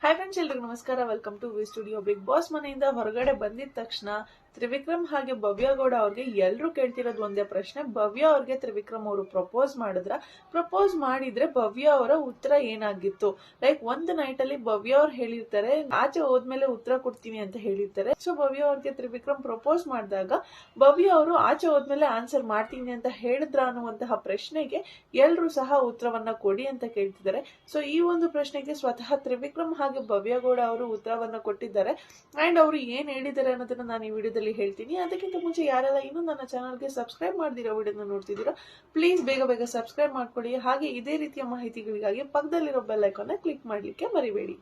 Hi friends, ಎಲ್ರಿಗೂ ನಮಸ್ಕಾರ. Welcome to V studio. Bigg Boss ಮನೆಯಿಂದ ಹೊರಗಡೆ ಬಂದಿದ ತಕ್ಷಣ ತ್ರಿವಿಕ್ರಮ್ ಹಾಗೆ ಭವ್ಯ ಗೌಡ ಅವ್ರಿಗೆ ಎಲ್ರು ಕೇಳ್ತಿರೋದು ಒಂದೇ ಪ್ರಶ್ನೆ. ಭವ್ಯ ಅವ್ರಿಗೆ ತ್ರಿವಿಕ್ರಮ್ ಅವರು ಪ್ರಪೋಸ್ ಮಾಡಿದ್ರೆ ಭವ್ಯ ಅವರ ಉತ್ತರ ಏನಾಗಿತ್ತು? ಲೈಕ್ ಒಂದು ನೈಟ್ ಅಲ್ಲಿ ಭವ್ಯ ಅವ್ರು ಹೇಳಿರ್ತಾರೆ, ಆಚೆ ಹೋದ್ಮೇಲೆ ಉತ್ತರ ಕೊಡ್ತೀನಿ ಅಂತ ಹೇಳಿರ್ತಾರೆ. ಸೊ ಭವ್ಯ ಅವ್ರಿಗೆ ತ್ರಿವಿಕ್ರಮ್ ಪ್ರಪೋಸ್ ಮಾಡಿದಾಗ ಭವ್ಯ ಅವರು ಆಚೆ ಹೋದ್ಮೇಲೆ ಆನ್ಸರ್ ಮಾಡ್ತೀನಿ ಅಂತ ಹೇಳಿದ್ರ ಅನ್ನುವಂತಹ ಪ್ರಶ್ನೆಗೆ ಎಲ್ರು ಸಹ ಉತ್ತರವನ್ನ ಕೊಡಿ ಅಂತ ಕೇಳ್ತಿದ್ದಾರೆ. ಸೊ ಈ ಒಂದು ಪ್ರಶ್ನೆಗೆ ಸ್ವತಃ ತ್ರಿವಿಕ್ರಮ್ ಹಾಗೆ ಭವ್ಯ ಗೌಡ ಅವರು ಉತ್ತರವನ್ನ ಕೊಟ್ಟಿದ್ದಾರೆ. ಅಂಡ್ ಅವರು ಏನ್ ಹೇಳಿದ್ದಾರೆ ಅನ್ನೋದನ್ನ ನಾನು ಈ ವಿಡಿಯೋದಲ್ಲಿ ಹೇಳ್ತೀನಿ. ಅದಕ್ಕಿಂತ ಮುಂಚೆ ಯಾರೆಲ್ಲ ಇನ್ನೂ ನನ್ನ ಚಾನಲ್ಗೆ ಸಬ್ಸ್ಕ್ರೈಬ್ ಮಾಡದಿರೋ ವಿಡಿಯೋನ ನೋಡ್ತಿದ್ದೀರಾ, ಪ್ಲೀಸ್ ಬೇಗ ಸಬ್ಸ್ಕ್ರೈಬ್ ಮಾಡ್ಕೊಳ್ಳಿ. ಹಾಗೆ ಇದೇ ರೀತಿಯ ಮಾಹಿತಿಗಳಿಗಾಗಿ ಪಕ್ಕದಲ್ಲಿರೋ ಬೆಲ್ ಐಕಾನ್ ಕ್ಲಿಕ್ ಮಾಡ್ಲಿಕ್ಕೆ ಮರಿಬೇಡಿ.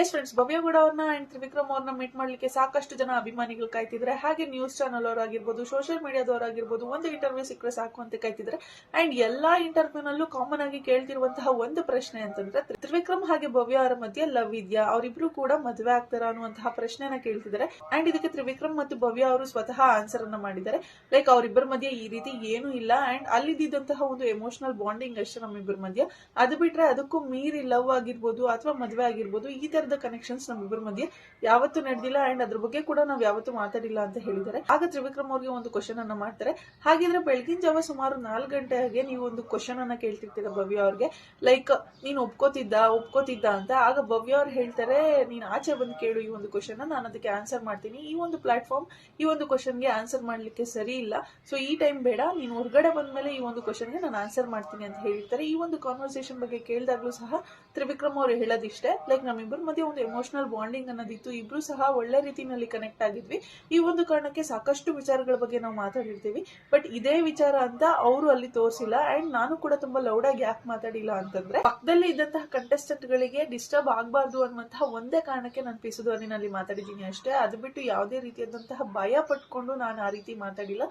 ಎಸ್ ಫ್ರೆಂಡ್ಸ್, ಭವ್ಯ ಗೌಡ ಅವ್ರನ್ನ ಅಂಡ್ ತ್ರಿವಿಕ್ರಮ್ ಅವ್ರನ್ನ ಮೀಟ್ ಮಾಡ್ಲಿಕ್ಕೆ ಸಾಕಷ್ಟು ಜನ ಅಭಿಮಾನಿಗಳು ಕಾಯ್ತಿದ್ರೆ. ಹಾಗೆ ನ್ಯೂಸ್ ಚಾನಲ್ ಅವರಾಗಿರ್ಬೋದು, ಸೋಷಿಯಲ್ ಮೀಡಿಯಾದವರಾಗಿರ್ಬೋದು, ಒಂದು ಇಂಟರ್ವ್ಯೂ ಸಿಕ್ಕರೆ ಸಾಕು ಅಂತ ಕಾಯ್ತಿದ್ರೆ. ಅಂಡ್ ಎಲ್ಲಾ ಇಂಟರ್ವ್ಯೂನಲ್ಲೂ ಕಾಮನ್ ಆಗಿ ಕೇಳ್ತಿರುವಂತಹ ಒಂದು ಪ್ರಶ್ನೆ ಅಂತಂದ್ರೆ, ತ್ರಿವಿಕ್ರಮ್ ಹಾಗೆ ಭವ್ಯ ಅವರ ಮಧ್ಯೆ ಲವ್ ಇದೆಯಾ, ಅವರಿಬ್ರು ಕೂಡ ಮದುವೆ ಆಗ್ತಾರ ಅನ್ನುವಂತಹ ಪ್ರಶ್ನೆನ ಕೇಳ್ತಿದ್ದಾರೆ. ಅಂಡ್ ಇದಕ್ಕೆ ತ್ರಿವಿಕ್ರಮ್ ಮತ್ತು ಭವ್ಯ ಅವರು ಸ್ವತಃ ಆನ್ಸರ್ ಅನ್ನ ಮಾಡಿದ್ದಾರೆ. ಲೈಕ್ ಅವರಿಬ್ಬರ ಮಧ್ಯೆ ಈ ರೀತಿ ಏನು ಇಲ್ಲ, ಅಂಡ್ ಅಲ್ಲಿದ್ದಂತಹ ಒಂದು ಎಮೋಷನಲ್ ಬಾಂಡಿಂಗ್ ಅಷ್ಟೇ ನಮ್ಮಿಬ್ಬರ ಮಧ್ಯೆ. ಅದು ಬಿಟ್ರೆ ಅದಕ್ಕೂ ಮೀರಿ ಲವ್ ಆಗಿರ್ಬೋದು ಅಥವಾ ಮದುವೆ ಆಗಿರ್ಬೋದು, ಈ ತರದ ಕನೆಕ್ಷನ್ಸ್ ನಮ್ಮಿಬ್ಬರ ಮಧ್ಯೆ ಯಾವತ್ತೂ ನಡೆದಿಲ್ಲ. ಅಂಡ್ ಅದ್ರ ಬಗ್ಗೆ ಕೂಡ ನಾವ್ ಯಾವತ್ತೂ ಮಾತಾಡಿಲ್ಲ ಅಂತ ಹೇಳಿದ್ದಾರೆ. ಆಗ ತ್ರಿವಿಕ್ರಮ್ ಅವ್ರಿಗೆ ಒಂದು ಕ್ವಶನ್ ಅನ್ನ ಮಾಡ್ತಾರೆ. ಹಾಗಿದ್ರೆ ಬೆಳಗಿನ ಜಾವ ಸುಮಾರು 4 ಗಂಟೆಗೆ ನೀವು ಒಂದು ಕ್ವಶನ್ ಅನ್ನ ಕೇಳ್ತಿರ್ತೀರ ಭವ್ಯ ಅವ್ರಿಗೆ, ಲೈಕ್ ನೀನ್ ಒಪ್ಕೋತಿದ್ದ ಅಂತ. ಆಗ ಭವ್ಯ ಅವ್ರು ಹೇಳ್ತಾರೆ, ನೀನ್ ಆಚೆ ಬಂದು ಕೇಳು ಈ ಒಂದು ಕ್ವಶನ್, ನಾನು ಅದಕ್ಕೆ ಆನ್ಸರ್ ಮಾಡ್ತೀನಿ. ಈ ಒಂದು ಪ್ಲಾಟ್ಫಾರ್ಮ್ ಈ ಒಂದು ಕ್ವಶನ್ಗೆ ಆನ್ಸರ್ ಮಾಡ್ಲಿಕ್ಕೆ ಸರಿ ಇಲ್ಲ, ಸೊ ಈ ಟೈಮ್ ಬೇಡ, ನೀನ್ ಹೊರಗಡೆ ಬಂದ್ಮೇಲೆ ಈ ಒಂದು ಕ್ವಶನ್ಗೆ ನಾನು ಆನ್ಸರ್ ಮಾಡ್ತೀನಿ ಅಂತ ಹೇಳಿರ್ತಾರೆ. ಈ ಒಂದು ಕಾನ್ವರ್ಸೇಷನ್ ಬಗ್ಗೆ ಕೇಳಿದಾಗ್ಲೂ ಸಹ ತ್ರಿವಿಕ್ರಮ್ ಅವರು ಹೇಳೋದಿಷ್ಟೇ, ಲೈಕ್ ನಮ್ಮಿಬ್ಬರ ಮಧ್ಯೆ ಒಂದು ಎಮೋಷನಲ್ ಬಾಂಡಿಂಗ್ ಅನ್ನೋದಿತ್ತು, ಇಬ್ರು ಸಹ ಒಳ್ಳೆ ರೀತಿಯಲ್ಲಿ ಕನೆಕ್ಟ್ ಆಗಿದ್ವಿ. ಈ ಒಂದು ಕಾರಣಕ್ಕೆ ಸಾಕಷ್ಟು ವಿಚಾರಗಳ ಬಗ್ಗೆ ನಾವು ಮಾತಾಡಿರ್ತೀವಿ, ಬಟ್ ಇದೇ ವಿಚಾರ ಅಂತ ಅವರು ಅಲ್ಲಿ ತೋರಿಸಿಲ್ಲ. ಅಂಡ್ ನಾನು ಕೂಡ ತುಂಬಾ ಲೌಡ್ ಆಗಿ ಯಾಕೆ ಮಾತಾಡಿಲ್ಲ ಅಂತಂದ್ರೆ, ಪಕ್ಕದಲ್ಲಿ ಇದ್ದಂತಹ ಕಂಟೆಸ್ಟೆಂಟ್ ಗಳಿಗೆ ಡಿಸ್ಟರ್ಬ್ ಆಗಬಾರ್ದು ಅನ್ನುವಂತಹ ಒಂದೇ ಕಾರಣಕ್ಕೆ ನಾನು ಪಿಸು ಧ್ವನಿನಲ್ಲಿ ಮಾತಾಡಿದ್ದೀನಿ ಅಷ್ಟೇ. ಅದು ಬಿಟ್ಟು ಯಾವುದೇ ರೀತಿಯಾದಂತಹ ಭಯ ಪಟ್ಕೊಂಡು ನಾನು ಆ ರೀತಿ ಮಾತಾಡಿಲ್ಲ.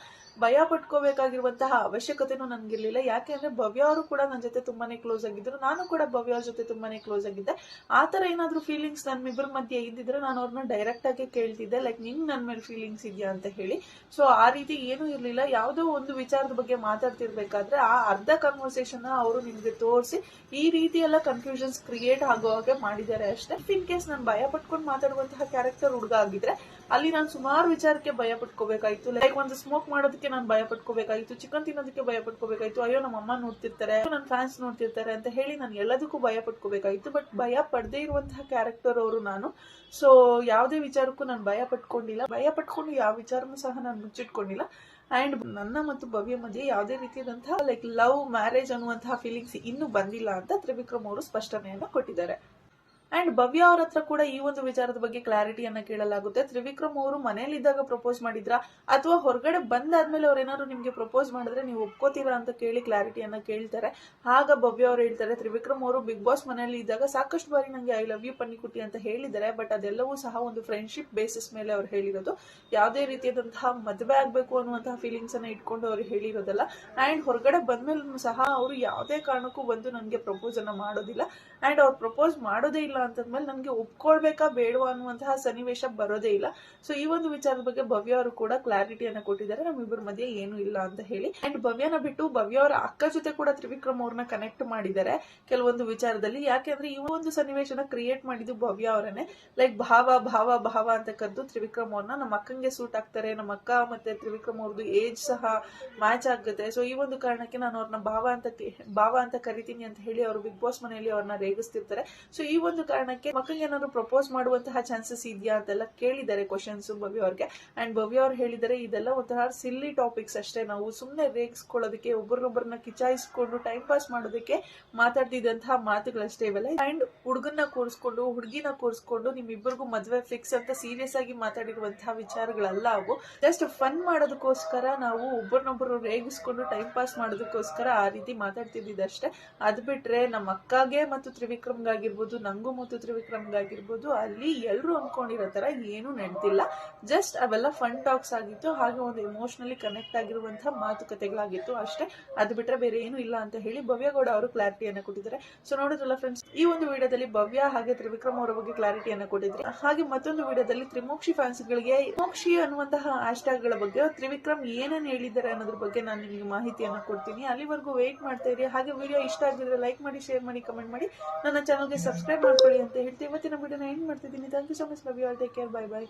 ಭಯ ಪಟ್ಕೋಬೇಕಾಗಿರುವಂತಹ ಅವಶ್ಯಕತೆನೂ ನನ್ಗಿರ್ಲಿಲ್ಲ. ಯಾಕೆ ಅಂದ್ರೆ ಭವ್ಯ ಅವರು ಕೂಡ ನನ್ನ ಜೊತೆ ತುಂಬಾನೇ ಕ್ಲೋಸ್ ಆಗಿದ್ರು, ನಾನು ಕೂಡ ಭವ್ಯ ಅವ್ರ ಜೊತೆ ತುಂಬಾನೇ ಕ್ಲೋಸ್ ಆಗಿದ್ದೆ. ಆತರ ಏನಾದ್ರೂ ಫೀಲಿಂಗ್ಸ್ ನಮ್ಮಿಬ್ಬರ ಮಧ್ಯೆ ಇದ್ದಿದ್ರೆ ನಾನು ಅವ್ರನ್ನ ಡೈರೆಕ್ಟ್ ಆಗಿ ಕೇಳ್ತಿದ್ದೆ, ಲೈಕ್ ನಿಂಗ್ ನನ್ ಮೇಲೆ ಫೀಲಿಂಗ್ಸ್ ಇದೆಯಾ ಅಂತ ಹೇಳಿ. ಸೊ ಆ ರೀತಿ ಏನೂ ಇರ್ಲಿಲ್ಲ. ಯಾವುದೋ ಒಂದು ವಿಚಾರದ ಬಗ್ಗೆ ಮಾತಾಡ್ತಿರ್ಬೇಕಾದ್ರೆ ಆ ಅರ್ಧ ಕನ್ವರ್ಸೇಷನ್ ಅವರು ನಿಮ್ಗೆ ತೋರಿಸಿ ಈ ರೀತಿ ಎಲ್ಲ ಕನ್ಫ್ಯೂಷನ್ಸ್ ಕ್ರಿಯೇಟ್ ಆಗೋ ಹಾಗೆ ಮಾಡಿದ್ದಾರೆ ಅಷ್ಟೇ. ಇನ್ ಕೇಸ್ ನಾನು ಭಯ ಪಟ್ಕೊಂಡು ಮಾತಾಡುವಂತಹ ಕ್ಯಾರೆಕ್ಟರ್ ಹುಡುಗ ಆಗಿದ್ರೆ ಅಲ್ಲಿ ನಾನು ಸುಮಾರು ವಿಚಾರಕ್ಕೆ ಭಯ ಪಟ್ಕೋಬೇಕಾಯ್ತು. ಲೈಕ್ ಒಂದು ಸ್ಮೋಕ್ ಮಾಡೋದಕ್ಕೆ ನಾನು ಭಯ ಪಟ್ಕೋಬೇಕಾಯ್ತು, ಚಿಕನ್ ತಿನ್ನೋದಕ್ಕೆ ಭಯ ಪಟ್ಕೋಬೇಕಾಯ್ತು, ಅಯ್ಯೋ ನಮ್ಮ ಅಮ್ಮ ನೋಡ್ತಿರ್ತಾರೆ, ನನ್ನ ಫ್ಯಾನ್ಸ್ ನೋಡ್ತಿರ್ತಾರೆ ಅಂತ ಹೇಳಿ ನಾನು ಎಲ್ಲದಕ್ಕೂ ಭಯ ಪಟ್ಕೋಬೇಕಾಯ್ತು. ಬಟ್ ಭಯ ಪಡದೇ ಇರುವಂತಹ ಕ್ಯಾರೆಕ್ಟರ್ ಅವರು ನಾನು. ಸೊ ಯಾವುದೇ ವಿಚಾರಕ್ಕೂ ನಾನು ಭಯ ಪಟ್ಕೊಂಡು ಯಾವ ವಿಚಾರನೂ ಸಹ ನಾನು ಮುಚ್ಚಿಟ್ಕೊಂಡಿಲ್ಲ. ಅಂಡ್ ನನ್ನ ಮತ್ತು ಭವ್ಯ ಮಧ್ಯೆ ಯಾವುದೇ ರೀತಿಯಾದಂತಹ ಲೈಕ್ ಲವ್ ಮ್ಯಾರೇಜ್ ಅನ್ನುವಂತಹ ಫೀಲಿಂಗ್ಸ್ ಇನ್ನೂ ಬಂದಿಲ್ಲ ಅಂತ ತ್ರಿವಿಕ್ರಮ್ ಅವರು ಸ್ಪಷ್ಟನೆಯನ್ನ ಕೊಟ್ಟಿದ್ದಾರೆ. ಅಂಡ್ ಭವ್ಯ ಅವ್ರ ಹತ್ರ ಕೂಡ ಈ ಒಂದು ವಿಚಾರದ ಬಗ್ಗೆ ಕ್ಲಾರಿಟಿಯನ್ನ ಕೇಳಲಾಗುತ್ತೆ. ತ್ರಿವಿಕ್ರಮ್ ಅವರು ಮನೇಲಿದ್ದಾಗ ಪ್ರಪೋಸ್ ಮಾಡಿದ್ರ ಅಥವಾ ಹೊರಗಡೆ ಬಂದಾದ್ಮೇಲೆ ಅವ್ರು ಏನಾದ್ರು ನಿಮ್ಗೆ ಪ್ರಪೋಸ್ ಮಾಡಿದ್ರೆ ನೀವು ಒಪ್ಕೋತೀರಾ ಅಂತ ಕೇಳಿ ಕ್ಲಾರಿಟಿಯನ್ನ ಕೇಳ್ತಾರೆ. ಆಗ ಭವ್ಯ ಅವ್ರು ಹೇಳ್ತಾರೆ, ತ್ರಿವಿಕ್ರಮ್ ಅವರು ಬಿಗ್ ಬಾಸ್ ಮನೆಯಲ್ಲಿ ಇದ್ದಾಗ ಸಾಕಷ್ಟು ಬಾರಿ ನಂಗೆ ಐ ಲವ್ ಯು ಪನ್ನಿಕುಟ್ಟಿ ಅಂತ ಹೇಳಿದ್ದಾರೆ, ಬಟ್ ಅದೆಲ್ಲವೂ ಸಹ ಒಂದು ಫ್ರೆಂಡ್ಶಿಪ್ ಬೇಸಿಸ್ ಮೇಲೆ ಅವ್ರು ಹೇಳಿರೋದು, ಯಾವುದೇ ರೀತಿಯಾದಂತಹ ಮದುವೆ ಆಗ್ಬೇಕು ಅನ್ನುವಂತಹ ಫೀಲಿಂಗ್ಸ್ ಅನ್ನ ಇಟ್ಕೊಂಡು ಅವ್ರು ಹೇಳಿರೋದಲ್ಲ. ಅಂಡ್ ಹೊರಗಡೆ ಬಂದ್ಮೇಲೂ ಸಹ ಅವರು ಯಾವುದೇ ಕಾರಣಕ್ಕೂ ಬಂದು ನನಗೆ ಪ್ರಪೋಸ್ ಅನ್ನ ಮಾಡೋದಿಲ್ಲ. ಅಂಡ್ ಅವ್ರು ಪ್ರಪೋಸ್ ಮಾಡೋದೇ ಇಲ್ಲ ಅಂತಂದ್ಮೇಲೆ ನನ್ಗೆ ಒಪ್ಕೊಳ್ಬೇಕಾ ಬೇಡವಾ ಅನ್ನುವಂತಹ ಸನ್ನಿವೇಶ ಬರೋದೇ ಇಲ್ಲ. ಸೊ ಈ ಒಂದು ವಿಚಾರದ ಬಗ್ಗೆ ಭವ್ಯ ಅವರು ಕೂಡ ಕ್ಲಾರಿಟಿಯನ್ನ ಕೊಟ್ಟಿದ್ದಾರೆ, ನಮ್ಮಿಬ್ಬರ ಮಧ್ಯೆ ಏನು ಇಲ್ಲ ಅಂತ ಹೇಳಿ. ಅಂಡ್ ಭವ್ಯನ ಬಿಟ್ಟು ಭವ್ಯ ಅವರ ಅಕ್ಕ ಜೊತೆ ಕೂಡ ತ್ರಿವಿಕ್ರಮ್ ಅವ್ರನ್ನ ಕನೆಕ್ಟ್ ಮಾಡಿದ್ದಾರೆ ಕೆಲವೊಂದು ವಿಚಾರದಲ್ಲಿ. ಯಾಕೆಂದ್ರೆ ಈ ಒಂದು ಸನ್ನಿವೇಶನ ಕ್ರಿಯೇಟ್ ಮಾಡಿದ್ದು ಭವ್ಯ ಅವರನ್ನೇ. ಲೈಕ್ ಭಾವ ಅಂತ ಕರೆದು ತ್ರಿವಿಕ್ರಮ್ ಅವ್ರನ್ನ ನಮ್ಮ ಅಕ್ಕಂಗೆ ಸೂಟ್ ಆಗ್ತಾರೆ, ನಮ್ಮ ಅಕ್ಕ ಮತ್ತೆ ತ್ರಿವಿಕ್ರಮ್ ಅವ್ರದ್ದು ಏಜ್ ಸಹ ಮ್ಯಾಚ್ ಆಗುತ್ತೆ, ಸೊ ಈ ಒಂದು ಕಾರಣಕ್ಕೆ ನಾನು ಅವ್ರನ್ನ ಭಾವ ಅಂತ ಕರಿತೀನಿ ಅಂತ ಹೇಳಿ ಅವರು ಬಿಗ್ ಬಾಸ್ ಮನೆಯಲ್ಲಿ ಅವ್ರನ್ನ ರೇಗಿಸ್ತಿರ್ತಾರೆ. ಸೊ ಈ ಒಂದು ಕಾರಣಕ್ಕೆ ಮಕ್ಕಳಿಗೆ ಏನಾದ್ರು ಪ್ರಪೋಸ್ ಮಾಡುವಂತಹ ಚಾನ್ಸಸ್ ಇದೆಯಾ ಅಂತೆಲ್ಲ ಕೇಳಿದ್ದಾರೆ ಕ್ವಶನ್ಸ್ ಭವ್ಯ ಅವ್ರಿಗೆ. ಅಂಡ್ ಭವ್ಯ ಅವ್ರು ಹೇಳಿದರೆ, ಇದೆಲ್ಲ ಒಂಥರ ಸಿಲ್ಲಿ ಟಾಪಿಕ್ಸ್ ಅಷ್ಟೇ, ನಾವು ಸುಮ್ಮನೆ ರೇಗಿಸ್ಕೊಳ್ಳೋದಕ್ಕೆ, ಒಬ್ಬರನ್ನೊಬ್ಬರನ್ನ ಕಿಚಾಯಿಸ್ಕೊಂಡು ಟೈಮ್ ಪಾಸ್ ಮಾಡೋದಕ್ಕೆ ಮಾತಾಡ್ತಿದ್ದಂತಹ ಮಾತುಗಳಷ್ಟೇ ಇವೆಲ್ಲ. ಅಂಡ್ ಹುಡುಗಿನ ಕೂರಿಸ್ಕೊಂಡು ನಿಮ್ಮಿಬ್ಬರಿಗೂ ಮದುವೆ ಫಿಕ್ಸ್ ಅಂತ ಸೀರಿಯಸ್ ಆಗಿ ಮಾತಾಡಿರುವಂತಹ ವಿಚಾರಗಳಲ್ಲ ಅವು. ಜಸ್ಟ್ ಫನ್ ಮಾಡೋದಕ್ಕೋಸ್ಕರ, ನಾವು ಒಬ್ಬರನ್ನೊಬ್ಬರು ರೇಗಿಸ್ಕೊಂಡು ಟೈಮ್ ಪಾಸ್ ಮಾಡೋದಕ್ಕೋಸ್ಕರ ಆ ರೀತಿ ಮಾತಾಡ್ತಿದ್ದಷ್ಟೇ. ಅದ್ ಬಿಟ್ರೆ ನಮ್ಮ ಅಕ್ಕಗೆ ಮತ್ತು ತ್ರಿವಿಕ್ರಮ್ಗಾಗಿರ್ಬೋದು, ನಂಗೂ ಮತ್ತು ತ್ರಿವಿಕ್ರಮ್ಗಾಗಿರ್ಬೋದು ಅಲ್ಲಿ ಎಲ್ರು ಅನ್ಕೊಂಡಿರೋ ತರ ಏನು ನಡೆದಿಲ್ಲ. ಜಸ್ಟ್ ಅವೆಲ್ಲ ಫನ್ ಟಾಕ್ಸ್ ಆಗಿತ್ತು, ಹಾಗೆ ಒಂದು ಎಮೋಷನಲಿ ಕನೆಕ್ಟ್ ಆಗಿರುವಂತಹ ಮಾತುಕತೆಗಳಾಗಿತ್ತು ಅಷ್ಟೇ. ಅದು ಬಿಟ್ರೆ ಬೇರೆ ಏನು ಇಲ್ಲ ಅಂತ ಹೇಳಿ ಭವ್ಯ ಗೌಡ ಅವರು ಕ್ಲಾರಿಟಿಯನ್ನ ಕೊಟ್ಟಿದ್ದಾರೆ. ಸೊ ನೋಡಿದ್ರಲ್ಲ ಫ್ರೆಂಡ್ಸ್, ಈ ಒಂದು ವಿಡಿಯೋದಲ್ಲಿ ಭವ್ಯ ಹಾಗೆ ತ್ರಿವಿಕ್ರಮ್ ಅವರ ಬಗ್ಗೆ ಕ್ಲಾರಿಟಿಯನ್ನ ಕೊಟ್ಟಿದ್ರೆ. ಹಾಗೆ ಮತ್ತೊಂದು ವಿಡಿಯೋದಲ್ಲಿ ತ್ರಿಮೋಕ್ಷಿ ಫ್ಯಾನ್ಸ್ ಗಳಿಗೆ ಮೋಕ್ಷಿ ಅನ್ನುವಂತಹ ಹ್ಯಾಶ್ ಟ್ಯಾಗ್ ಗಳ ಬಗ್ಗೆ ತ್ರಿವಿಕ್ರಮ್ ಏನೇನು ಹೇಳಿದ್ದಾರೆ ಅನ್ನೋದ್ರ ಬಗ್ಗೆ ನಾನು ನಿಮಗೆ ಮಾಹಿತಿಯನ್ನ ಕೊಡ್ತೀನಿ. ಅಲ್ಲಿವರೆಗೂ ವೇಟ್ ಮಾಡ್ತಾ ಇರಿ. ಹಾಗೆ ವಿಡಿಯೋ ಇಷ್ಟ ಆಗಿದ್ರೆ ಲೈಕ್ ಮಾಡಿ, ಶೇರ್ ಮಾಡಿ, ಕಮೆಂಟ್ ಮಾಡಿ, ನನ್ನ ಚಾನಲ್ಗೆ ಸಬ್ಸ್ಕ್ರೈಬ್ ಮಾಡ್ಕೊಳ್ಳಿ. ಮಾಡ್ಕೊಳ್ಳಿ ಅಂತ ಹೇಳ್ತೀವಿ ಇವತ್ತಿನ ವಿಡಿಯೋನ ಎಂಡ್ ಮಾಡ್ತಿದ್ದೀನಿ. Thank you so much. Love you all. Take care. Bye by.